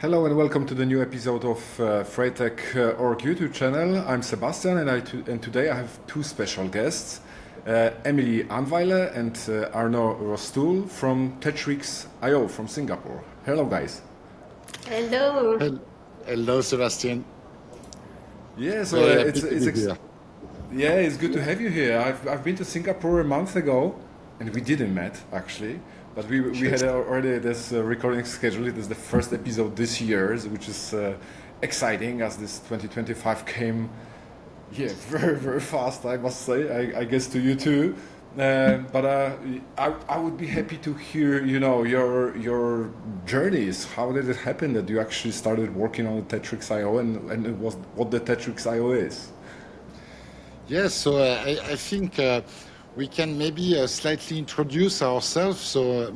Hello and welcome to the new episode of Freitech.org YouTube channel. I'm Sebastian and today I have two special guests, Emilie Annweiler and Arnaud Rastoul from Tetrixx IO from Singapore. Hello guys. Hello. Hello, Sebastian. Yeah, so Very happy to be here. yeah, it's good to have you here. I've been to Singapore a month ago and we didn't met actually. But we had already this recording scheduled. It is the first episode this year, which is exciting as this 2025 came, very fast. I must say. I guess to you too. But I would be happy to hear, your journeys. How did it happen that you actually started working on the Tetrixx IO and it was what the Tetrixx IO is? Yes, so I think we can maybe slightly introduce ourselves. So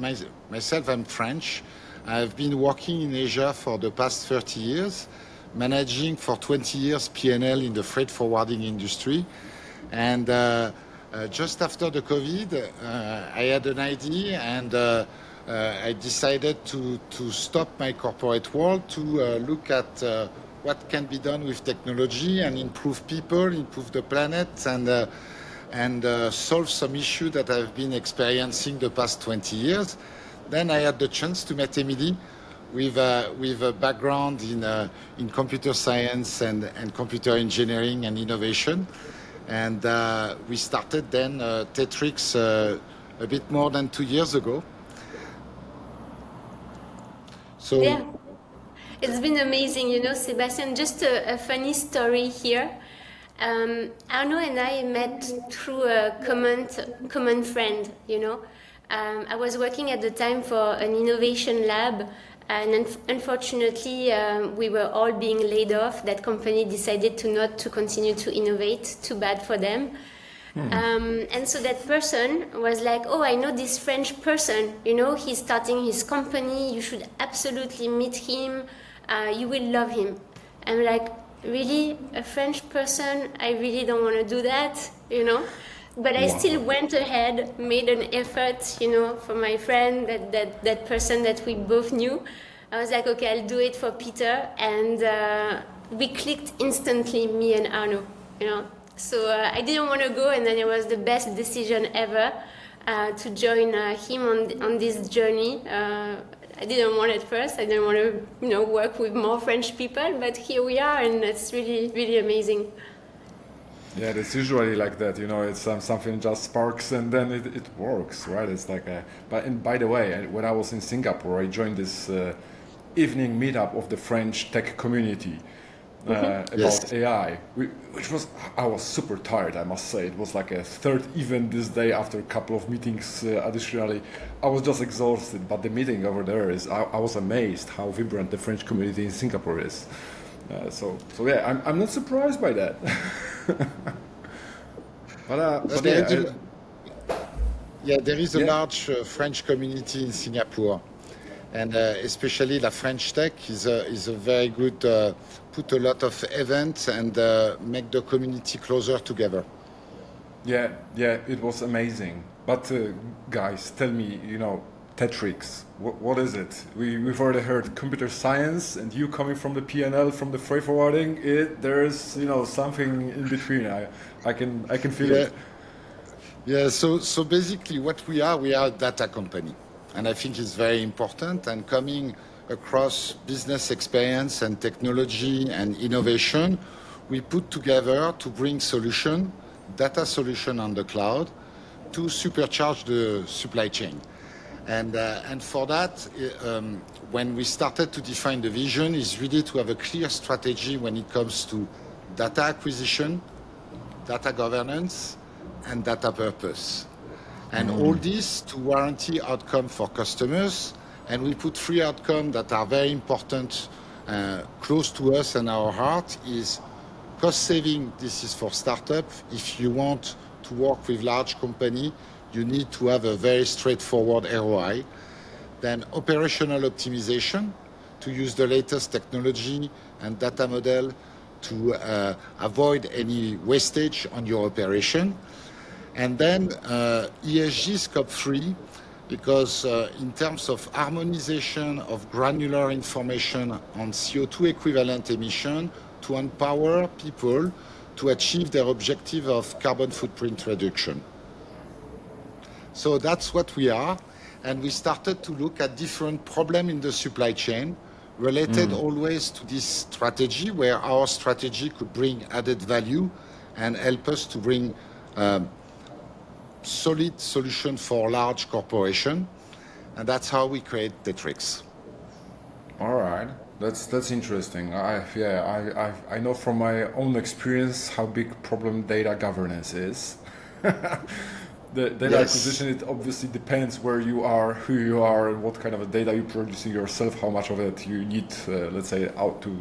myself, I'm French. I've been working in Asia for the past 30 years, managing for 20 years P&L in the freight forwarding industry. And just after the COVID, I had an idea and I decided to stop my corporate world to look at what can be done with technology and improve people, improve the planet, and solve some issue that I've been experiencing the past 20 years. Then I had the chance to meet Emilie with a background in computer science and computer engineering and innovation. And we started then Tetrixx a bit more than 2 years ago. So Yeah, it's been amazing, Sebastian. Just a funny story here. Arnaud and I met through a common friend, I was working at the time for an innovation lab, and unfortunately, we were all being laid off. That company decided not to continue to innovate. Too bad for them. And so that person was like, oh, I know this French person, he's starting his company. You should absolutely meet him. You will love him. I'm like, really, a French person? I really don't want to do that, But I still went ahead, made an effort, for my friend, that person that we both knew. I was like, okay, I'll do it for Peter. And we clicked instantly, me and Arnaud, So I didn't want to go, and then it was the best decision ever to join him on this journey. I didn't want it first. I didn't want to, work with more French people, but here we are, and it's really, really amazing. Yeah, it's usually like that, it's something just sparks and then it works, right? It's like and by the way, when I was in Singapore, I joined this evening meetup of the French tech community about AI, I was super tired, I must say. It was like a third event this day after a couple of meetings additionally. I was just exhausted, but the meeting over there I was amazed how vibrant the French community in Singapore is. So yeah, I'm not surprised by that. but there is a large French community in Singapore. And especially the French tech is a very good, put a lot of events and make the community closer together. Yeah, it was amazing. But guys, tell me, Tetrixx, what is it? We've already heard computer science, and you coming from the P&L, from the freight forwarding. There's something in between. I can feel it. Yeah. So basically, what we are a data company. And I think it's very important, and coming across business experience and technology and innovation, we put together to bring data solution on the cloud to supercharge the supply chain. And for that, when we started to define the vision, is really to have a clear strategy when it comes to data acquisition, data governance, and data purpose. And all this to warranty outcome for customers. And we put 3 outcomes that are very important, close to us and our heart, is cost saving. This is for startup. If you want to work with large company, you need to have a very straightforward ROI. Then operational optimization, to use the latest technology and data model to avoid any wastage on your operation. And then ESG scope 3, because in terms of harmonization of granular information on CO2 equivalent emission to empower people to achieve their objective of carbon footprint reduction. So that's what we are. And we started to look at different problems in the supply chain related always to this strategy, where our strategy could bring added value and help us to bring solid solution for large corporation. And that's how we create Tetrix. All right, that's interesting. I know from my own experience how big problem data governance is. The data acquisition, it obviously depends where you are, who you are, and what kind of a data you're producing yourself, how much of it you need, let's say, out to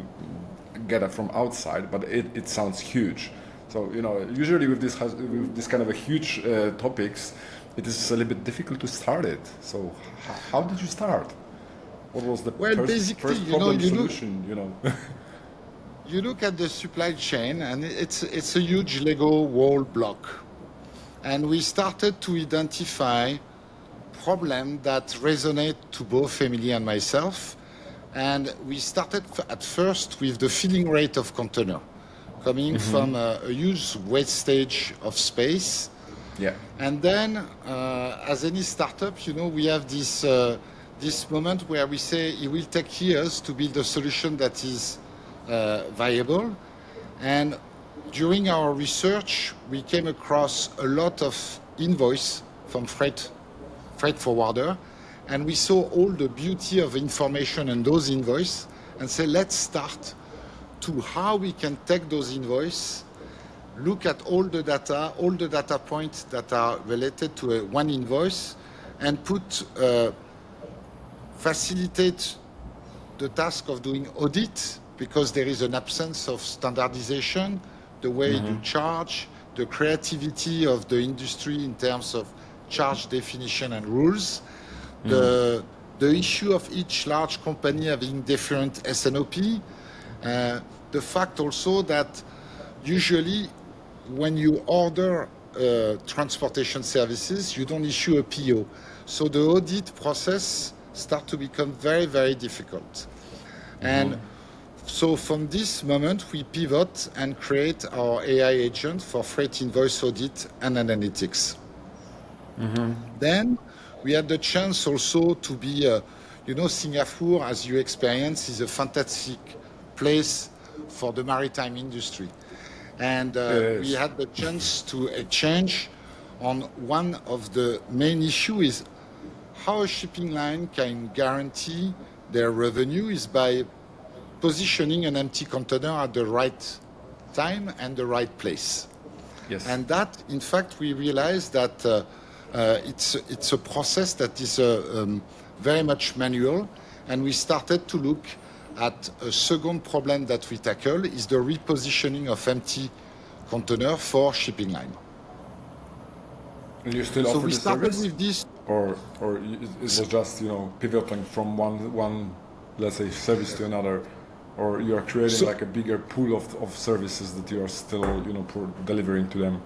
get it from outside. But it sounds huge. So usually with this kind of a huge topics, it is a little bit difficult to start it. So how did you start? What was the first problem solution? You look at the supply chain, and it's a huge Lego wall block. And we started to identify problems that resonate to both Emilie and myself. And we started at first with the filling rate of container, coming from a huge wastage of space. Yeah. And then, as any startup, we have this moment where we say it will take years to build a solution that is viable. And during our research, we came across a lot of invoice from freight forwarder, and we saw all the beauty of information in those invoices and say, let's start to how we can take those invoices, look at all the data points that are related to one invoice, and facilitate the task of doing audit, because there is an absence of standardization, the way you charge, the creativity of the industry in terms of charge definition and rules, the issue of each large company having different SNOP, the fact also that usually when you order transportation services, you don't issue a PO. So the audit process starts to become very, very difficult. And so from this moment, we pivot and create our AI agent for freight invoice audit and analytics. Then we had the chance also to be, Singapore, as you experience, is a fantastic place for the maritime industry. And we had the chance to exchange on one of the main issues is how a shipping line can guarantee their revenue is by positioning an empty container at the right time and the right place. Yes. And that, in fact, we realized that it's a process that is very much manual, and we started to look at a second problem that we tackle is the repositioning of empty container for shipping line. And you still So offer we this started service? with this. Or it was just pivoting from one let's say service to another, or you are creating like a bigger pool of services that you are still delivering to them.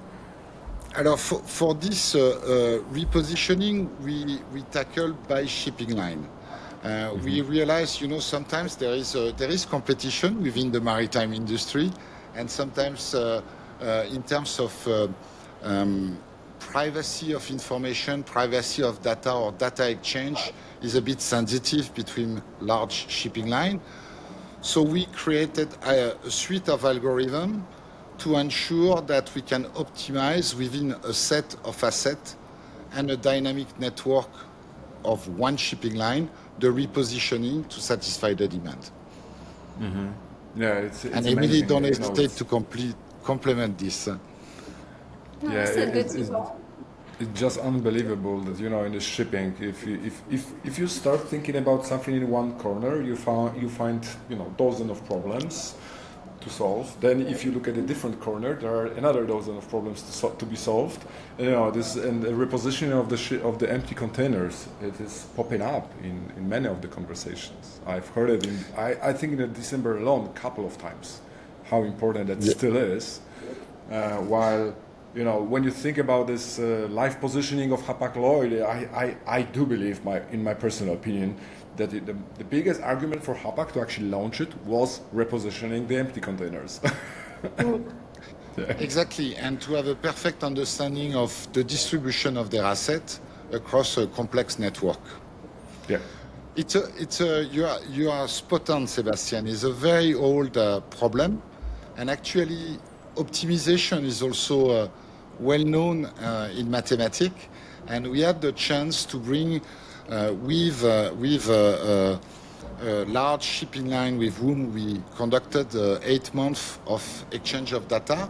Alors for this repositioning, we tackle by shipping line. We realize, sometimes there is competition within the maritime industry, and sometimes in terms of privacy of information, privacy of data, or data exchange is a bit sensitive between large shipping line. So we created a suite of algorithms to ensure that we can optimize within a set of assets and a dynamic network of one shipping line, the repositioning to satisfy the demand. Yeah, it's and amazing. Emilie, don't hesitate to complement this. No, Yeah, so good. it's just unbelievable that in the shipping, if you start thinking about something in one corner, you find dozens of problems to solve. Then if you look at a different corner, there are another dozen of problems to be solved. This and the repositioning of the empty containers, it is popping up in many of the conversations. I've heard it I think in December alone a couple of times how important that still is, while when you think about this live positioning of Hapag-Lloyd, I do believe, in my personal opinion, that the biggest argument for Hapag to actually launch it was repositioning the empty containers. Exactly, and to have a perfect understanding of the distribution of their asset across a complex network. Yeah. You are spot on, Sebastian. It's a very old problem, and actually, optimization is also well known in mathematics. And we had the chance to bring with a large shipping line with whom we conducted 8 months of exchange of data,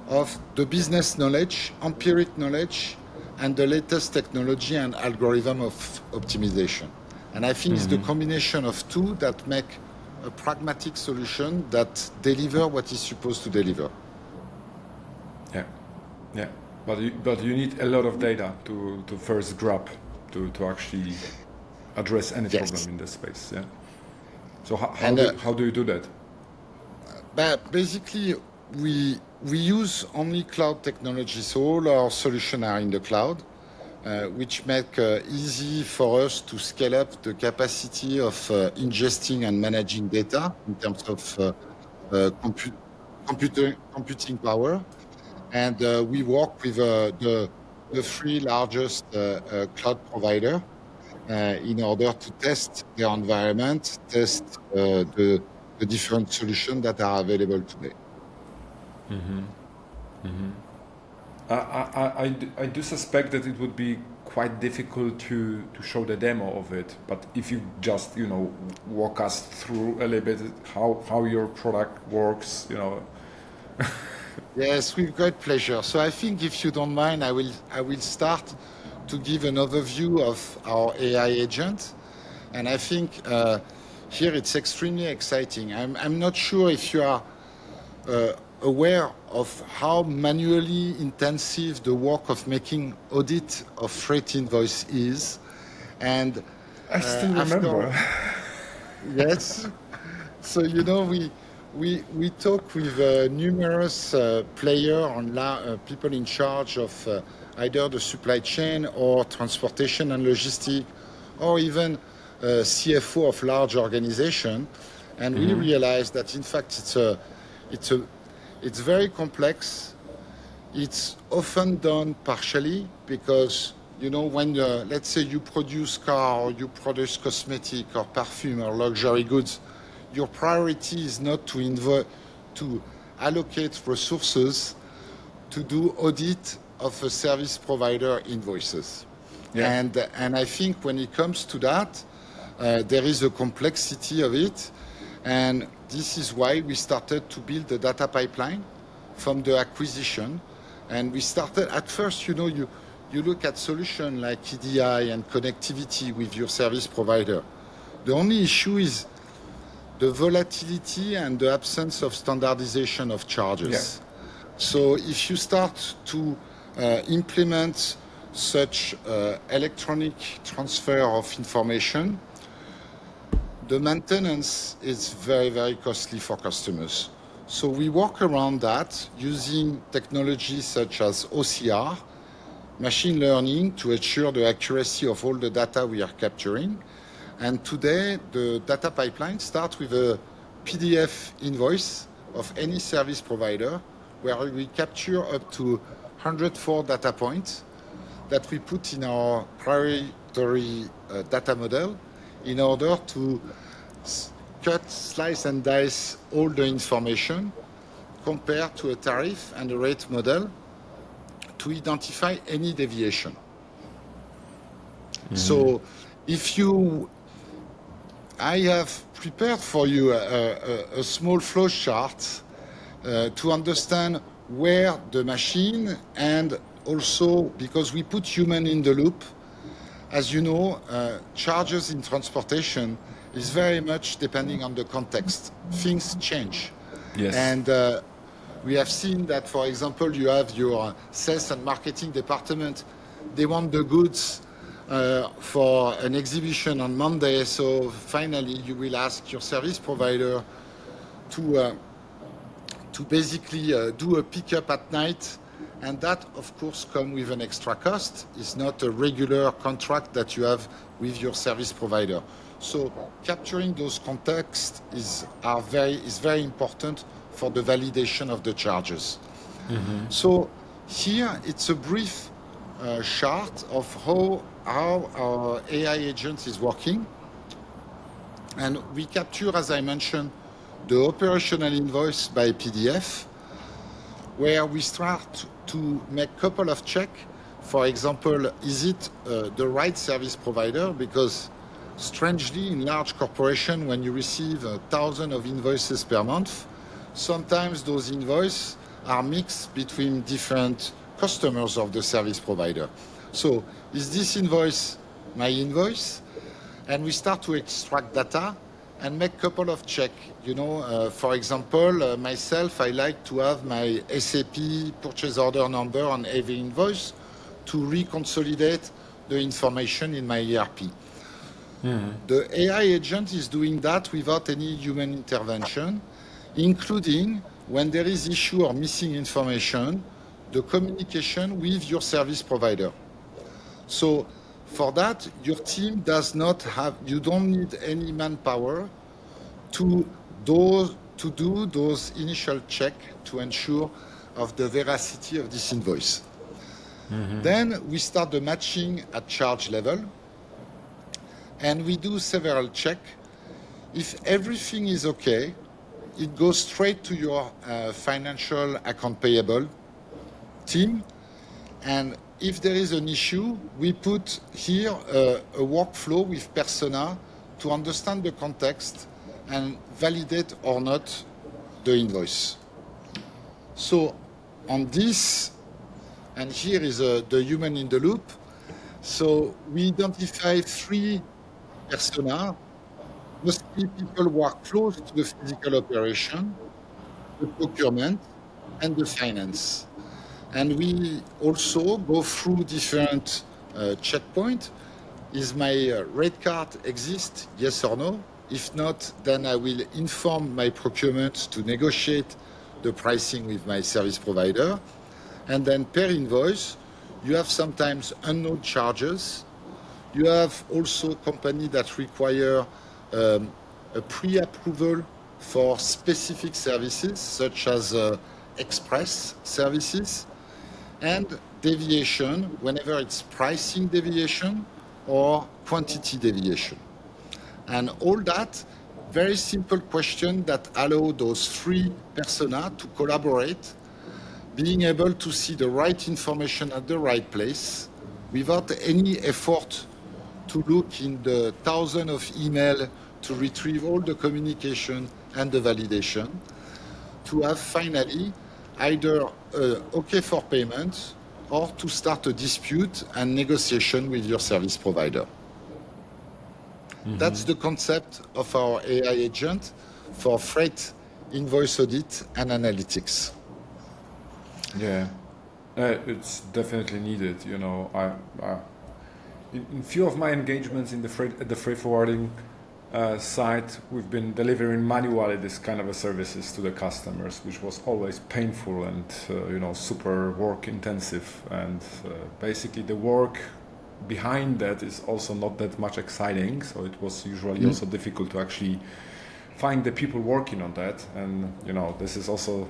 of the business knowledge, empiric knowledge, and the latest technology and algorithm of optimization. And I think it's the combination of two that make a pragmatic solution that deliver what is supposed to deliver. Yeah. But you need a lot of data to first grab to actually address any problem in this space. Yeah. So how do you do that? But basically, we use only cloud technology. So all our solutions are in the cloud, which make easy for us to scale up the capacity of ingesting and managing data in terms of computing power. And we work with the three largest cloud provider in order to test their environment, test the different solutions that are available today. I do suspect that it would be quite difficult to show the demo of it, but if you just walk us through a little bit how your product works. Yes, with great pleasure. So I think, if you don't mind, I will start to give an overview of our AI agent, and I think here it's extremely exciting. I'm not sure if you are aware of how manually intensive the work of making audit of freight invoice is, and I still remember. Yes, so we talk with numerous players on people in charge of either the supply chain or transportation and logistics, or even CFO of large organization, and we realize that in fact it's very complex. It's often done partially because when let's say you produce car or you produce cosmetic or perfume or luxury goods, your priority is not to allocate resources to do audit of a service provider invoices. Yeah. And I think when it comes to that, there is a complexity of it. And this is why we started to build the data pipeline from the acquisition. And we started at first, you look at solutions like EDI and connectivity with your service provider. The only issue is the volatility and the absence of standardization of charges. Yeah. So if you start to implement such electronic transfer of information, the maintenance is very, very costly for customers. So we work around that using technologies such as OCR, machine learning, to ensure the accuracy of all the data we are capturing. And today, the data pipeline starts with a PDF invoice of any service provider, where we capture up to 104 data points that we put in our proprietary data model in order to cut, slice, and dice all the information, compared to a tariff and a rate model to identify any deviation. So I have prepared for you a small flow chart to understand where the machine, and also because we put human in the loop. As you know, charges in transportation is very much depending on the context. Things change. Yes. And we have seen that, for example, you have your sales and marketing department. They want the goods for an exhibition on Monday. So finally, you will ask your service provider to basically do a pickup at night And that, of course, comes with an extra cost. It's not a regular contract that you have with your service provider. So capturing those contexts is very important for the validation of the charges. So here it's a brief chart of how our AI agent is working. And we capture, as I mentioned, the operational invoice by PDF, where we start to make a couple of checks. For example, is it the right service provider? Because strangely, in large corporations, when you receive 1,000 of invoices per month, sometimes those invoices are mixed between different customers of the service provider. So is this invoice my invoice? And we start to extract data and make a couple of checks. For example, myself, I like to have my SAP purchase order number on every invoice to reconsolidate the information in my ERP. The AI agent is doing that without any human intervention, including when there is issue or missing information, the communication with your service provider. So for that, your team you don't need any manpower to do those initial checks to ensure of the veracity of this invoice. Then we start the matching at charge level, and we do several checks. If everything is okay, it goes straight to your financial account payable team, and if there is an issue, we put here a workflow with persona to understand the context and validate or not the invoice. So on this, and here is the human in the loop. So we identify 3 persona. Mostly people work close to the physical operation, the procurement, and the finance. And we also go through different checkpoints. Is my rate card exist? Yes or no? If not, then I will inform my procurement to negotiate the pricing with my service provider. And then per invoice, you have sometimes unknown charges. You have also companies that require a pre-approval for specific services, such as express services, and deviation, whenever it's pricing deviation or quantity deviation. And all that, very simple question that allow those 3 persona to collaborate, being able to see the right information at the right place without any effort to look in the thousands of emails to retrieve all the communication and the validation, to have finally either OK for payment or to start a dispute and negotiation with your service provider. That's the concept of our AI agent for freight, invoice audit, and analytics. Yeah, it's definitely needed. In few of my engagements at the freight forwarding side, we've been delivering manually this kind of a services to the customers, which was always painful and super work intensive. And basically, the work behind that is also not that much exciting. So it was usually also difficult to actually find the people working on that. And this is also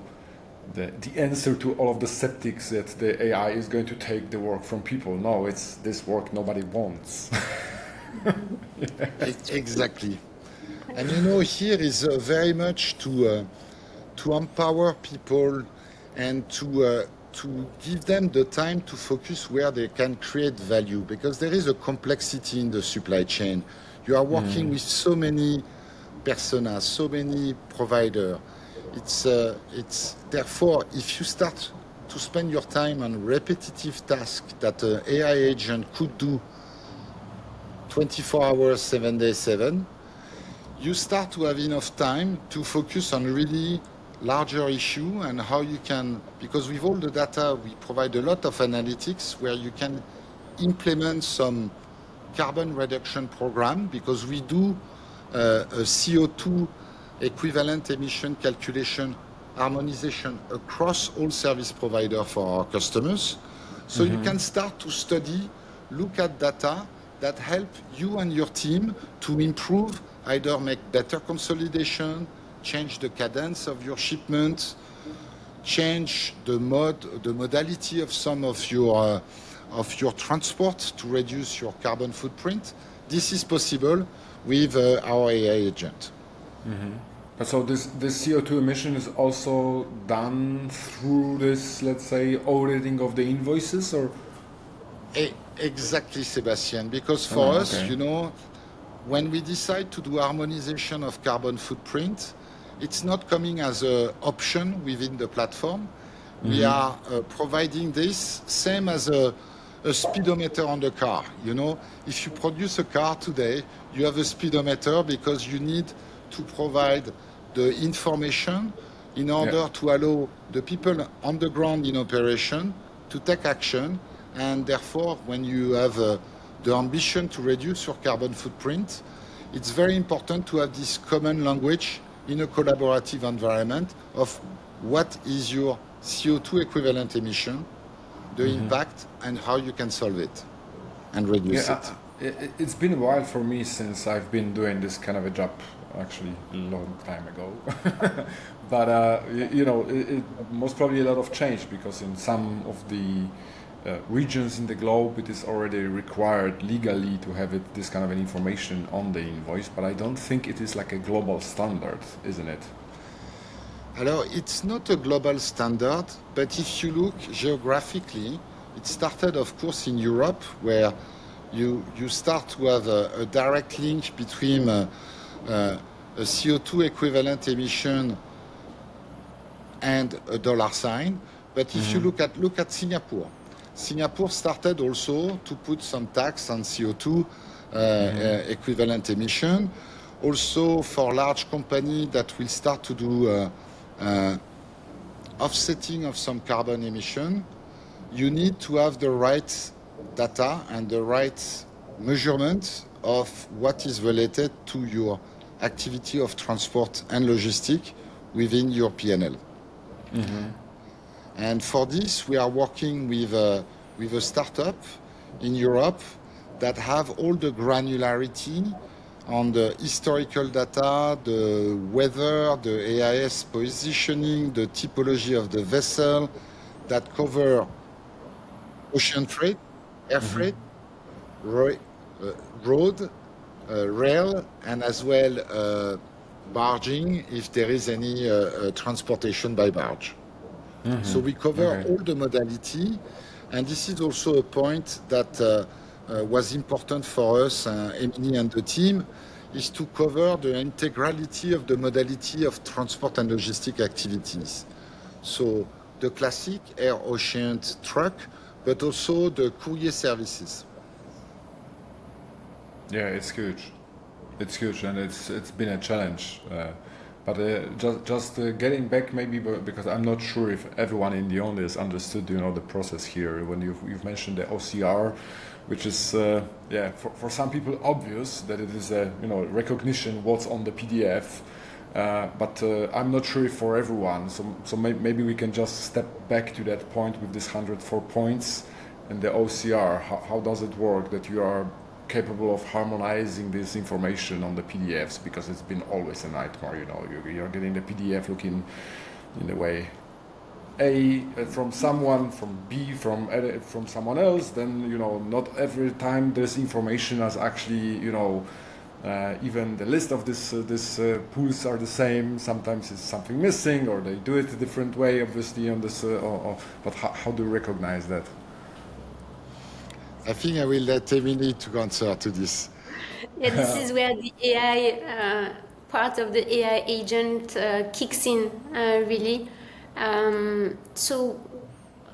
the answer to all of the skeptics that the AI is going to take the work from people. No, it's this work nobody wants. Exactly. And here is very much to empower people and to give them the time to focus where they can create value, because there is a complexity in the supply chain. You are working with so many personas, so many providers. It's therefore, if you start to spend your time on repetitive tasks that an AI agent could do 24 hours, 7 days, 7, you start to have enough time to focus on really larger issue and how you can, because with all the data, we provide a lot of analytics where you can implement some carbon reduction program, because we do a CO2 equivalent emission calculation harmonization across all service providers for our customers. So you can start to study, look at data that help you and your team to improve, either make better consolidation, change the cadence of your shipment, change the modality of some of your transport to reduce your carbon footprint. This is possible with our AI agent. So this CO2 emission is also done through this, let's say, auditing of the invoices, or? Exactly, Sebastian, because for us, you know, when we decide to do harmonization of carbon footprint, it's not coming as an option within the platform. We are providing this same as a speedometer on the car. You know, if you produce a car today, you have a speedometer because you need to provide the information in order to allow the people on the ground in operation to take action. And therefore, when you have the ambition to reduce your carbon footprint, it's very important to have this common language in a collaborative environment of what is your CO2 equivalent emission, the impact, and how you can solve it and reduce it. It's been a while for me since I've been doing this kind of a job, actually a long time ago. But, you know, most probably a lot of change, because in some of the regions in the globe, it is already required legally to have this kind of an information on the invoice, but I don't think it is like a global standard, isn't it? Alors, it's not a global standard, but if you look geographically, it started, of course, in Europe, where you start to have a direct link between a CO2 equivalent emission and a dollar sign. But if you look at Singapore, Singapore started also to put some tax on CO2 equivalent emission. Also, for large company that will start to do offsetting of some carbon emission, you need to have the right data and the right measurement of what is related to your activity of transport and logistic within your P&L. And for this, we are working with a startup in Europe that have all the granularity on the historical data, the weather, the AIS positioning, the typology of the vessel, that cover ocean freight, air freight, road, rail, and as well barging if there is any transportation by barge. So we cover all the modality, and this is also a point that was important for us, Emilie and the team, is to cover the integrality of the modality of transport and logistic activities. So the classic air, ocean, truck, but also the courier services. Yeah, it's huge. It's huge, and it's been a challenge. But just getting back, maybe because I'm not sure if everyone in the audience understood, you know, the process here. When you've mentioned the OCR, which is for some people obvious that it is a recognition what's on the PDF, but I'm not sure if for everyone. So maybe we can just step back to that point with this 104 points and the OCR. How does it work that you are capable of harmonizing this information on the PDFs, because it's been always a nightmare. You know, you're getting the PDF looking in the way A from someone, from B from someone else. Then not every time this information is actually even the list of this pools are the same. Sometimes it's something missing, or they do it a different way. Obviously on this, but how do you recognize that? I think I will let Emilie to answer to this. Yeah, this is where the AI part of the AI agent kicks in, really. So,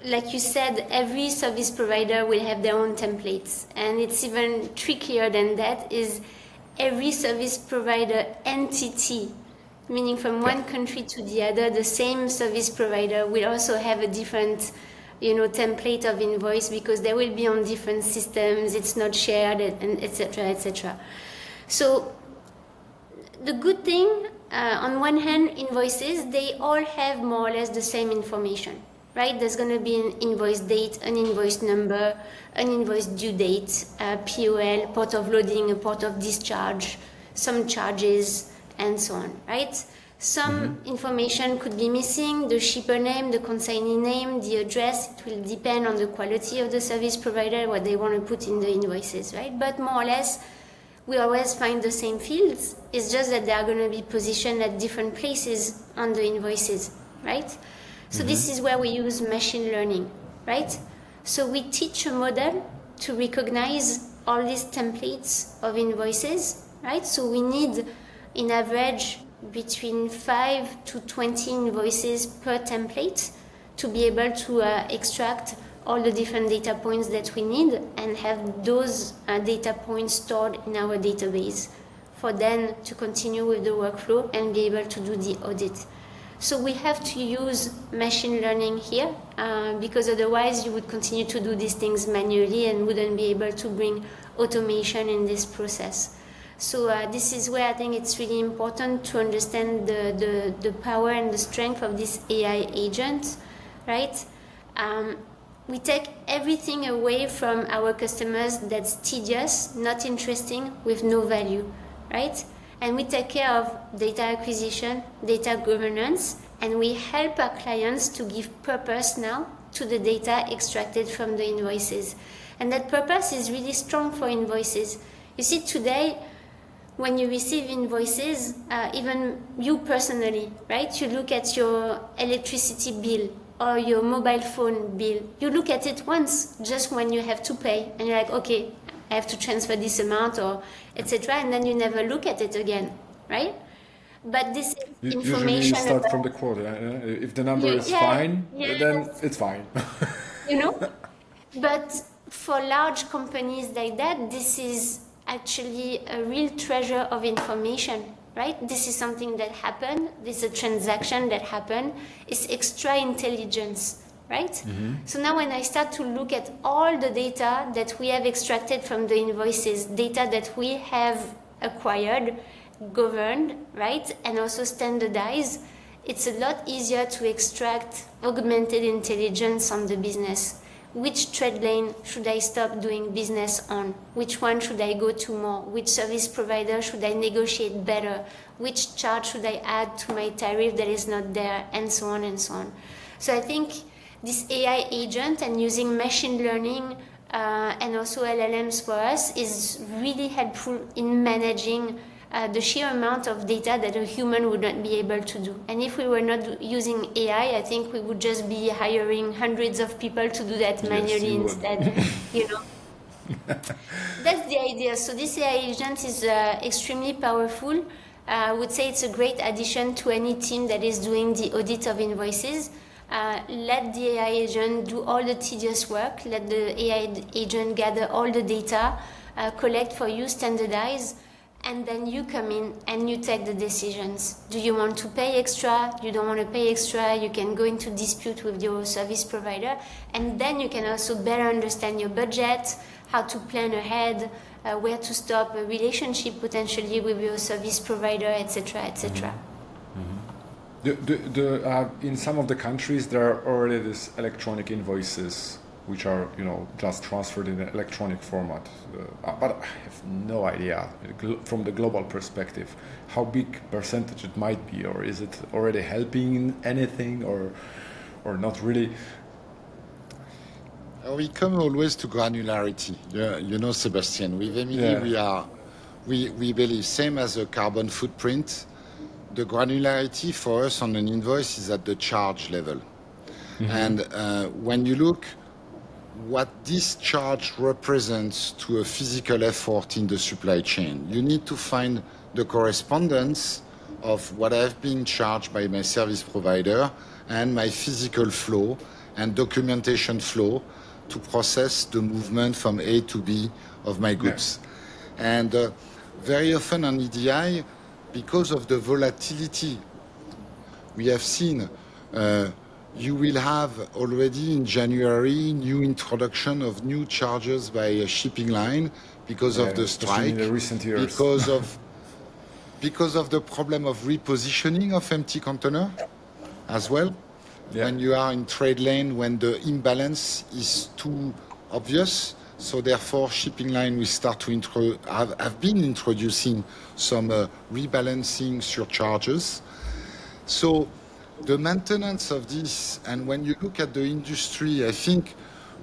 like you said, every service provider will have their own templates, and it's even trickier than that. Is every service provider entity, meaning from one country to the other, the same service provider will also have a different template of invoice, because they will be on different systems, it's not shared, and etc. So the good thing on one hand, invoices, they all have more or less the same information, right? There's going to be an invoice date, an invoice number, an invoice due date, a POL, port of loading, a port of discharge, some charges, and so on, right? Some information could be missing, the shipper name, the consignee name, the address. It will depend on the quality of the service provider, what they want to put in the invoices, right? But more or less, we always find the same fields. It's just that they are going to be positioned at different places on the invoices, right? So this is where we use machine learning, right? So we teach a model to recognize all these templates of invoices, right? So we need, in average, between 5 to 20 invoices per template to be able to extract all the different data points that we need and have those data points stored in our database for then to continue with the workflow and be able to do the audit. So we have to use machine learning here because otherwise you would continue to do these things manually and wouldn't be able to bring automation in this process. So this is where I think it's really important to understand the power and the strength of this AI agent, right? We take everything away from our customers that's tedious, not interesting, with no value, right? And we take care of data acquisition, data governance, and we help our clients to give purpose now to the data extracted from the invoices. And that purpose is really strong for invoices. You see, today, when you receive invoices, even you personally, right? You look at your electricity bill or your mobile phone bill. You look at it once, just when you have to pay, and you're like, okay, I have to transfer this amount or etc. And then you never look at it again, right? But this is information. Usually you start about, from the quote. If the number is fine, then it's fine. You know? But for large companies like that, this is actually a real treasure of information, right? This is something that happened. This is a transaction that happened. It's extra intelligence, right? So now when I start to look at all the data that we have extracted from the invoices, data that we have acquired, governed, right? And also standardized, it's a lot easier to extract augmented intelligence on the business. Which trade lane should I stop doing business on? Which one should I go to more? Which service provider should I negotiate better? Which charge should I add to my tariff that is not there? And so on and so on. So I think this AI agent and using machine learning and also LLMs for us is really helpful in managing the sheer amount of data that a human would not be able to do. And if we were not using AI, I think we would just be hiring hundreds of people to do that manually instead. You know, that's the idea. So this AI agent is extremely powerful. I would say it's a great addition to any team that is doing the audit of invoices. Let the AI agent do all the tedious work. Let the AI agent gather all the data, collect for you, standardize. And then you come in and you take the decisions. Do you want to pay extra? You don't want to pay extra? You can go into dispute with your service provider. And then you can also better understand your budget, how to plan ahead, where to stop a relationship potentially with your service provider, etc., etc. In some of the countries, there are already these electronic invoices which are, just transferred in an electronic format. But I have no idea from the global perspective how big percentage it might be, or is it already helping in anything, or not really? We come always to granularity. Sebastian, with Emilie, we believe, same as a carbon footprint, the granularity for us on an invoice is at the charge level. And when you look what this charge represents to a physical effort in the supply chain, you need to find the correspondence of what I've been charged by my service provider and my physical flow and documentation flow to process the movement from A to B of my goods. And very often on EDI, because of the volatility we have seen, you will have already in January new introduction of new charges by a shipping line because of the strike, in the recent years. because of because of the problem of repositioning of empty container as well. Yeah. When you are in trade lane, when the imbalance is too obvious. So therefore, shipping line will start to have been introducing some rebalancing surcharges. So the maintenance of this, and when you look at the industry, I think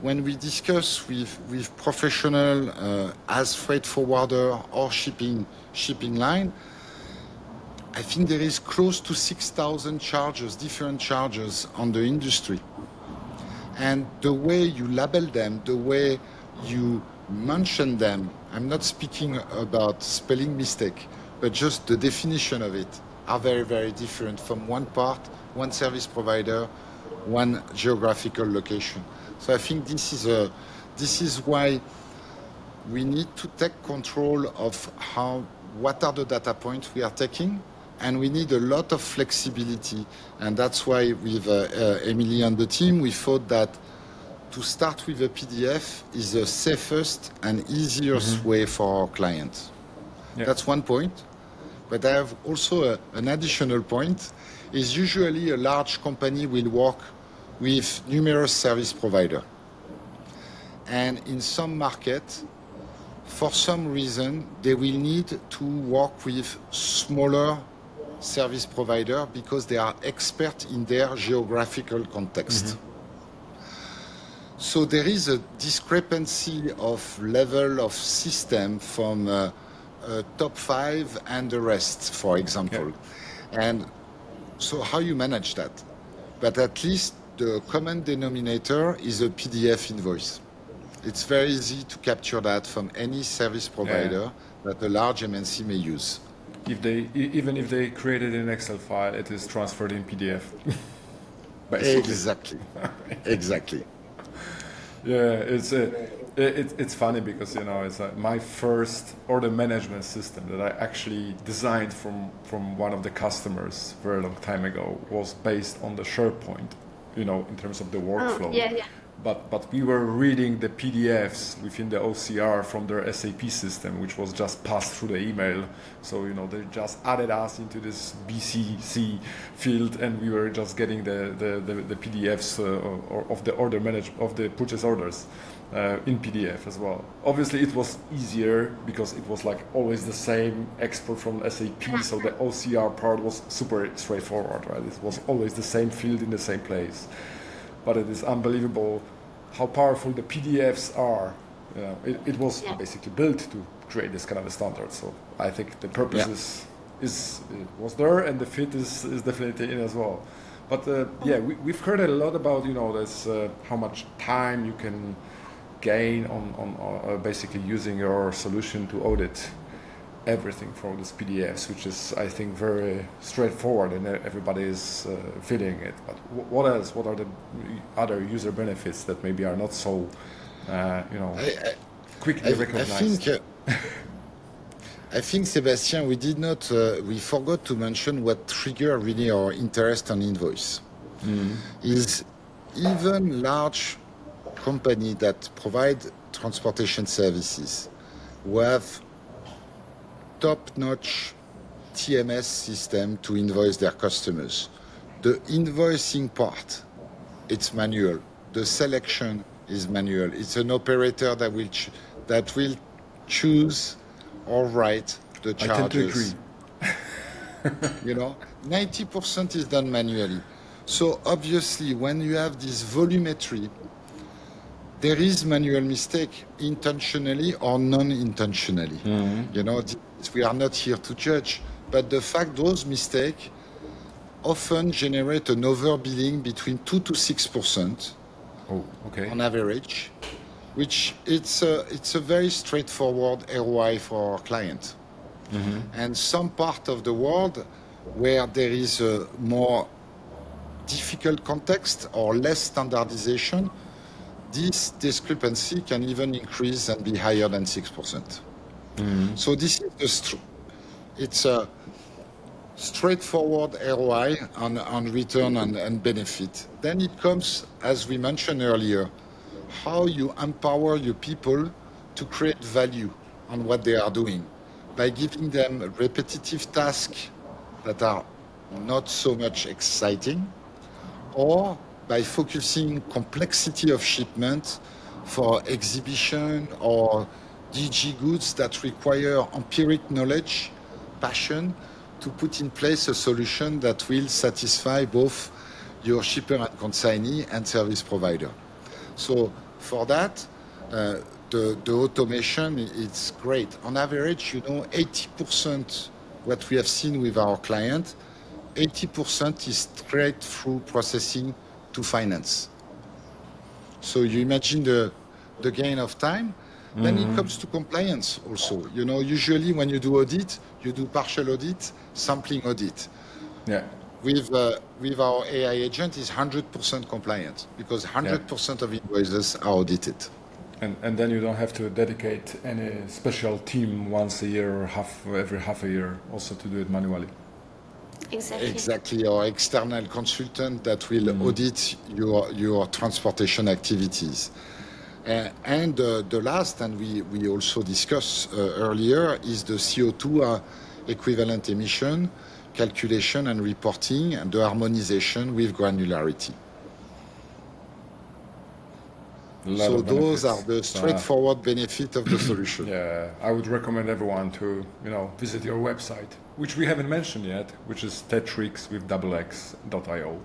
when we discuss with professional as freight forwarder or shipping line, I think there is close to 6,000 charges, different charges on the industry. And the way you label them, the way you mention them, I'm not speaking about spelling mistake, but just the definition of it are very, very different from one part, one service provider, one geographical location. So I think this is why we need to take control of what are the data points we are taking, and we need a lot of flexibility. And that's why with Emilie and the team, we thought that to start with a PDF is the safest and easiest way for our clients. Yeah. That's one point. But I have also an additional point, is usually a large company will work with numerous service providers. And in some markets, for some reason, they will need to work with smaller service provider because they are expert in their geographical context. So there is a discrepancy of level of system from top 5 and the rest, for example. Yeah. And so how you manage that? But at least the common denominator is a PDF invoice. It's very easy to capture that from any service provider that a large MNC may use. Even if they create it in an Excel file, it is transferred in PDF. Exactly. Exactly. Yeah, it's funny because it's my first order management system that I actually designed from one of the customers very long time ago was based on the SharePoint, in terms of the workflow. Oh, yeah. But we were reading the PDFs within the OCR from their SAP system, which was just passed through the email. So they just added us into this BCC field, and we were just getting the PDFs of the of the purchase orders in PDF as well. Obviously, it was easier because it was like always the same export from SAP. So the OCR part was super straightforward, right? It was always the same field in the same place. But it is unbelievable how powerful the PDFs are. It was basically built to create this kind of a standard. So I think the purpose was there, and the fit is definitely in as well. But we've heard a lot about this how much time you can gain on basically using your solution to audit everything from these PDFs, which is, I think, very straightforward, and everybody is feeling it. But what else? What are the other user benefits that maybe are not so, quickly recognized? I think, Sebastian, we forgot to mention what triggered really our interest on Invoice. Is even large company that provide transportation services who have top-notch TMS system to invoice their customers. The invoicing part, it's manual. The selection is manual. It's an operator that will choose or write the charges. I tend to agree. 90% is done manually. So obviously, when you have this volumetry, there is manual mistake, intentionally or non-intentionally. We are not here to judge, but the fact those mistakes often generate an overbilling between 2 to 6% on average, which it's a very straightforward ROI for our client. And some part of the world where there is a more difficult context or less standardization, this discrepancy can even increase and be higher than 6%. So this is it's a straightforward ROI on return and benefit. Then it comes, as we mentioned earlier, how you empower your people to create value on what they are doing. by giving them repetitive tasks that are not so much exciting, or by focusing complexity of shipment for exhibition or DG goods that require empiric knowledge, passion, to put in place a solution that will satisfy both your shipper and consignee and service provider. So for that, the automation, it's great. On average, 80% what we have seen with our client, 80% is straight through processing to finance. So you imagine the gain of time. Then it comes to compliance also. Usually when you do audit, you do partial audit, sampling audit. Yeah. With our AI agent is 100% compliant because 100% of invoices are audited. And then you don't have to dedicate any special team once a year or every half a year also to do it manually. Exactly, or external consultant that will audit your transportation activities. And the last, and we also discussed earlier, is the CO2 equivalent emission calculation and reporting and the harmonization with granularity. So those are the straightforward benefits of the solution. Yeah, I would recommend everyone to visit your website, which we haven't mentioned yet, which is Tetrixx with XX.io.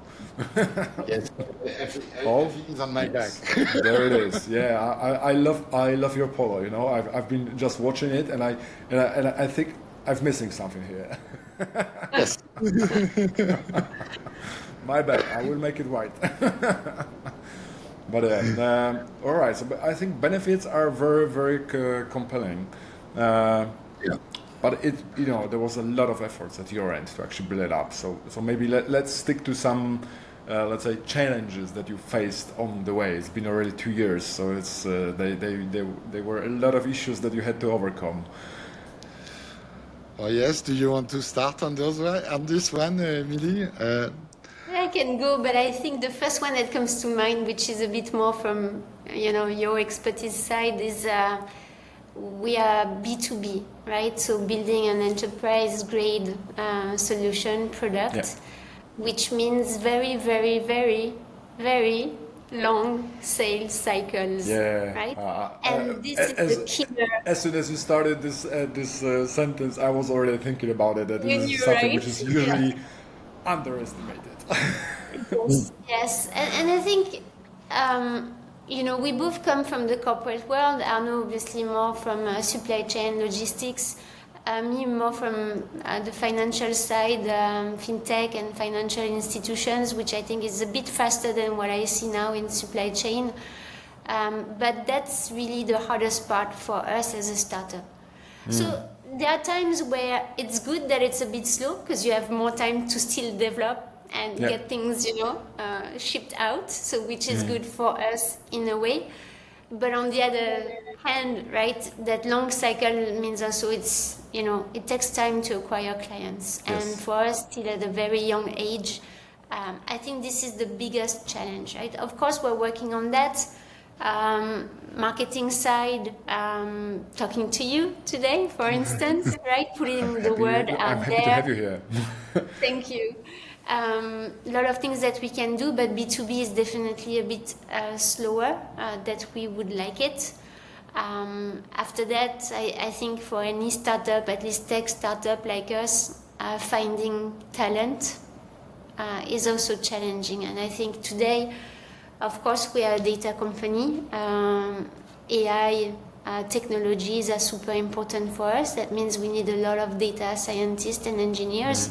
Yes, everything is on my back. There it is. Yeah, I love your polo. I've been just watching it, and I think I'm missing something here. Yes. My bad. I will make it right. But all right. So I think benefits are very, very compelling. But there was a lot of efforts at your end to actually build it up. So maybe let's stick to some, let's say, challenges that you faced on the way. It's been already 2 years, so it's they were a lot of issues that you had to overcome. Oh yes. Do you want to start on this one, Emilie? I can go, but I think the first one that comes to mind, which is a bit more from your expertise side, is we are B2B, right? So building an enterprise grade solution product, which means very, very, very, very long sales cycles, right? And this is the killer. As soon as you started this sentence, I was already thinking about it. That this is something which is usually underestimated. Yes, and I think we both come from the corporate world. Arnaud obviously more from supply chain logistics, me more from the financial side, fintech and financial institutions, which I think is a bit faster than what I see now in supply chain. But that's really the hardest part for us as a startup. So there are times where it's good that it's a bit slow because you have more time to still develop and get things, shipped out. So which is good for us in a way. But on the other hand, right, that long cycle means also it's, it takes time to acquire clients. And for us, still at a very young age, I think this is the biggest challenge, right? Of course, we're working on that. Marketing side, talking to you today, for instance, right? Putting the word out there. I'm happy to have you here. Thank you. A lot of things that we can do, but B2B is definitely a bit slower that we would like it. After that, I think for any startup, at least tech startup like us, finding talent is also challenging. And I think today, of course, we are a data company. AI technologies are super important for us. That means we need a lot of data scientists and engineers.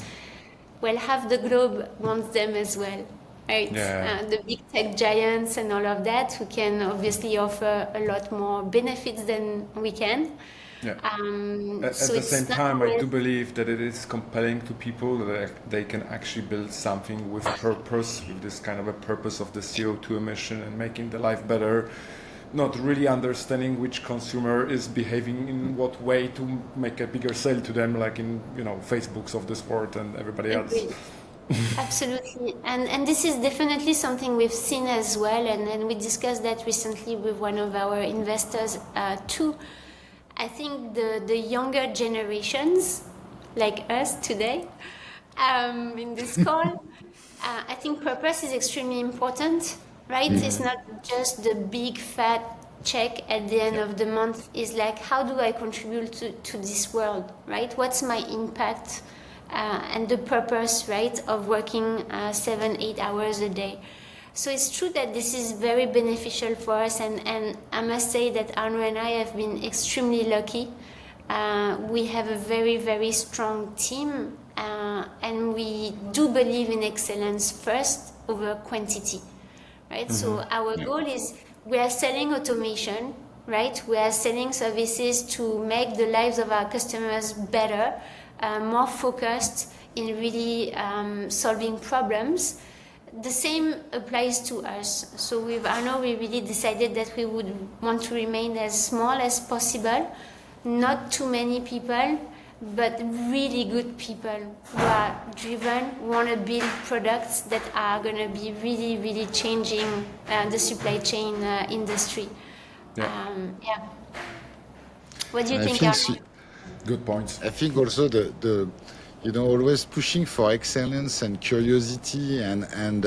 Well, half the globe wants them as well, right? The big tech giants and all of that, who can obviously offer a lot more benefits than we can. At the same time, I do believe that it is compelling to people that they can actually build something with purpose, with this kind of a purpose of the CO2 emission and making the life better, not really understanding which consumer is behaving in what way to make a bigger sale to them, like in Facebooks of this world and everybody else. Absolutely, and this is definitely something we've seen as well, and we discussed that recently with one of our investors too. I think the younger generations, like us today, in this call, I think purpose is extremely important, right? It's not just the big fat check at the end of the month. It's like, how do I contribute to this world, right? What's my impact and the purpose, right, of working 7-8 hours a day? So it's true that this is very beneficial for us, and I must say that Arnaud and I have been extremely lucky. We have a very, very strong team, and we do believe in excellence first over quantity, right? So our goal is, we are selling automation, right? We are selling services to make the lives of our customers better, more focused in really solving problems. The same applies to us. So with Arnaud, we really decided that we would want to remain as small as possible, not too many people, but really good people who are driven, want to build products that are going to be really, really changing the supply chain industry. Yeah. What do you think, Arnaud? Good points. I think also the always pushing for excellence and curiosity and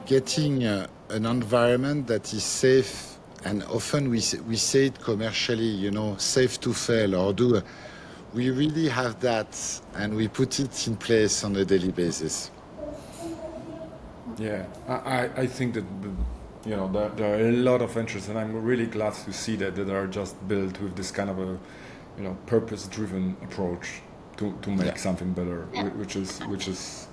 getting an environment that is safe, and often we say it commercially, safe to fail or do. We really have that, and we put it in place on a daily basis. Yeah, I think that there are a lot of interests, and I'm really glad to see that are just built with this kind of a purpose-driven approach to make something better, which is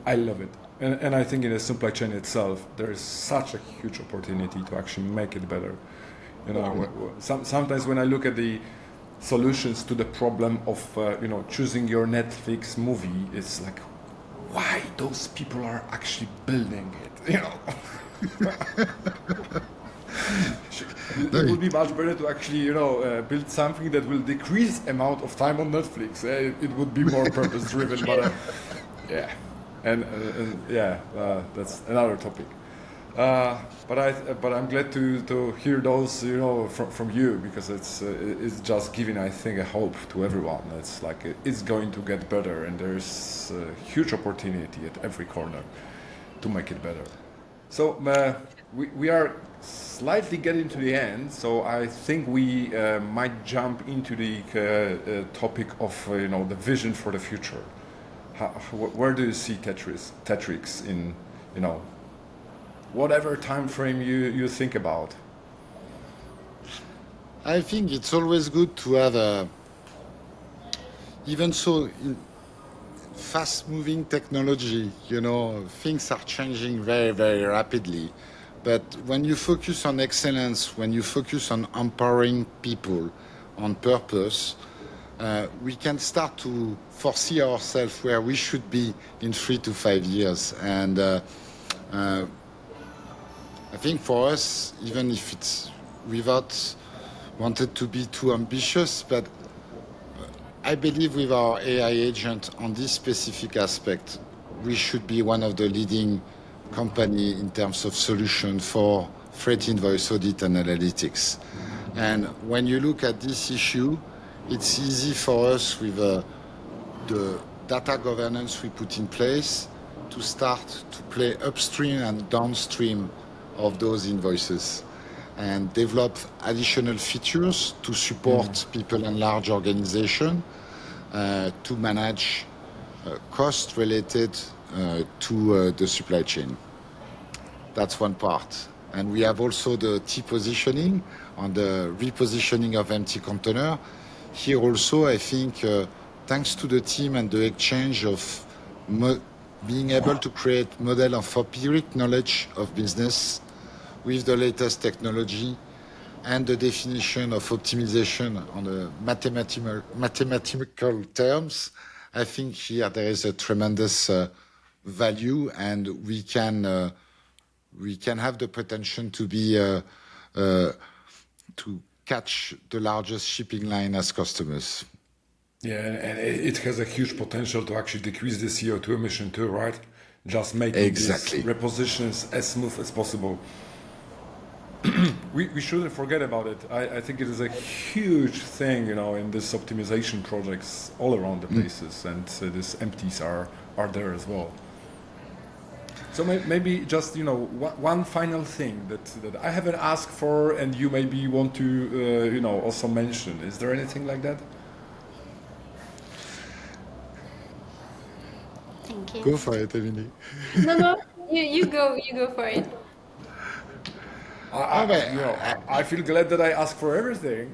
I love it, and I think in the supply chain itself there is such a huge opportunity to actually make it better. Sometimes when I look at the solutions to the problem of choosing your Netflix movie, it's like, why those people are actually building it, It would be much better to actually, build something that will decrease amount of time on Netflix. It would be more purpose-driven, but that's another topic. But I'm glad to hear those, from you, because it's just giving, I think, a hope to everyone. It's like it's going to get better, and there's a huge opportunity at every corner to make it better. So we are slightly getting to the end, so I think we might jump into the topic of the vision for the future. Where do you see Tetrixx in whatever time frame you think about? I think it's always good to have even so in fast-moving technology, things are changing very, very rapidly. But when you focus on excellence, when you focus on empowering people, on purpose, we can start to foresee ourselves where we should be in 3 to 5 years. And I think for us, even if it's without wanted to be too ambitious, but I believe with our AI agent on this specific aspect, we should be one of the leading company in terms of solution for freight invoice audit and analytics. And when you look at this issue, it's easy for us with the data governance we put in place to start to play upstream and downstream of those invoices and develop additional features to support people and large organizations to manage costs related to the supply chain. That's one part. And we have also the T positioning on the repositioning of empty container. Here also, I think, thanks to the team and the exchange of being able to create model of empiric knowledge of business with the latest technology and the definition of optimization on the mathematical terms, I think here there is a tremendous value, and we can have the potential to be to catch the largest shipping line as customers. Yeah, and it has a huge potential to actually decrease the CO2 emission too, right? Just making these repositions as smooth as possible. we shouldn't forget about it. I think it is a huge thing, in this optimization projects all around the places, and these empties are there as well. So maybe just one final thing that I haven't asked for, and you maybe want to also mention. Is there anything like that? Thank you. Go for it, Emilie. No, you go for it. I feel glad that I asked for everything.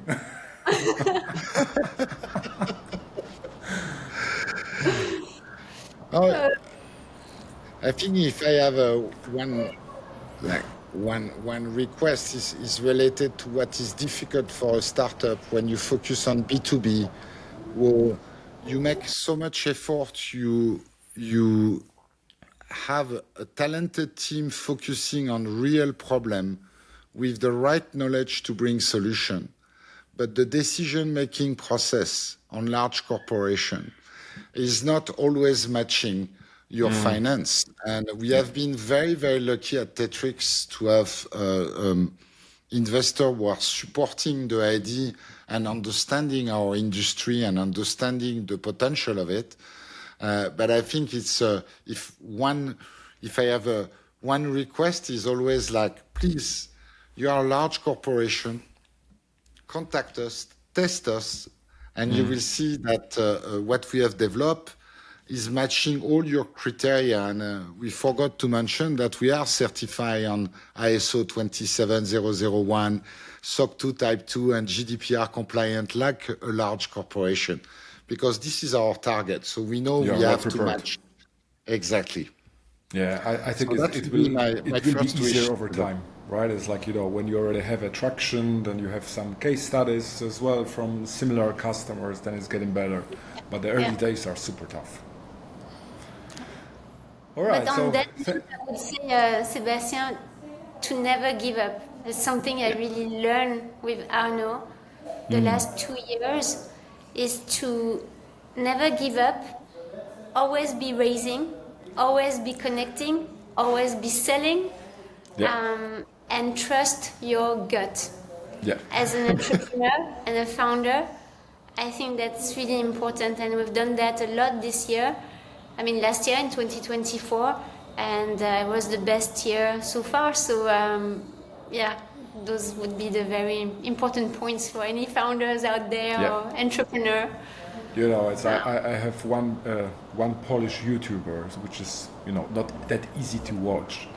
I think if I have one request is related to what is difficult for a startup when you focus on B2B, where you make so much effort, you have a talented team focusing on real problem with the right knowledge to bring solution. But the decision-making process on large corporation is not always matching your finance. And we have been very, very lucky at Tetrix to have investors who are supporting the idea and understanding our industry and understanding the potential of it. But I think it's if I have one request is always like, please, you are a large corporation, contact us, test us, and you will see that what we have developed is matching all your criteria. And we forgot to mention that we are certified on ISO 27001, SOC 2 Type 2, and GDPR compliant like a large corporation, because this is our target. So we know we have to match. Exactly. Yeah, I think so it will be easier over wish. time, right? It's like, when you already have a traction, then you have some case studies as well from similar customers, then it's getting better. But the early days are super tough. All right. But on that, I would say, Sebastian, to never give up. It's something I really learned with Arnaud the last 2 years, is to never give up, always be raising, always be connecting, always be selling, and trust your gut. Yeah. As an entrepreneur and a founder, I think that's really important, and we've done that a lot this year. I mean, last year in 2024, and it was the best year so far. So, those would be the very important points for any founders out there or entrepreneur. I have one Polish YouTuber, which is not that easy to watch.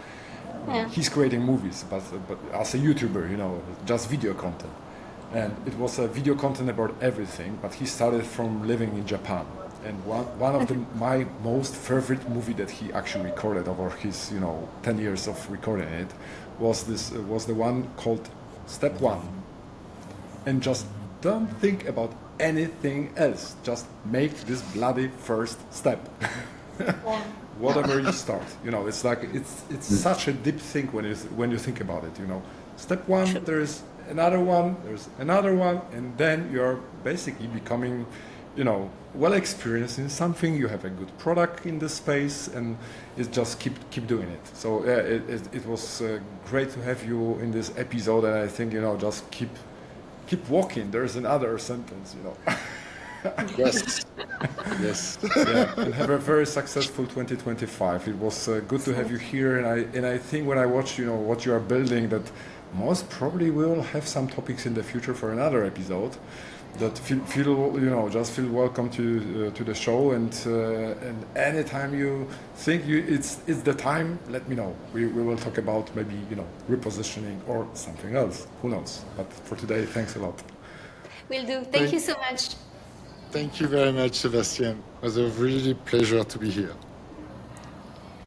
Yeah. He's creating movies, but as a YouTuber, just video content, and it was a video content about everything. But he started from living in Japan. And one of my most favorite movie that he actually recorded over his 10 years of recording it was the one called Step 1. And just don't think about anything else. Just make this bloody first step. Whatever you start, it's like it's such a deep thing when you think about it. Step 1, there's another one, and then you're basically becoming well experienced in something. You have a good product in the space, and it's just keep doing it. So it was great to have you in this episode, and I think just keep walking. There's another sentence. Yes. And have a very successful 2025. It was good to have you here, and I think when I watch what you are building, that most probably we'll have some topics in the future for another episode. That feel welcome to the show, and anytime you think it's the time, let me know. We will talk about maybe repositioning or something else. Who knows? But for today, thanks a lot. Will do. Thank you so much. Thank you very much, Sebastian. It was a really pleasure to be here.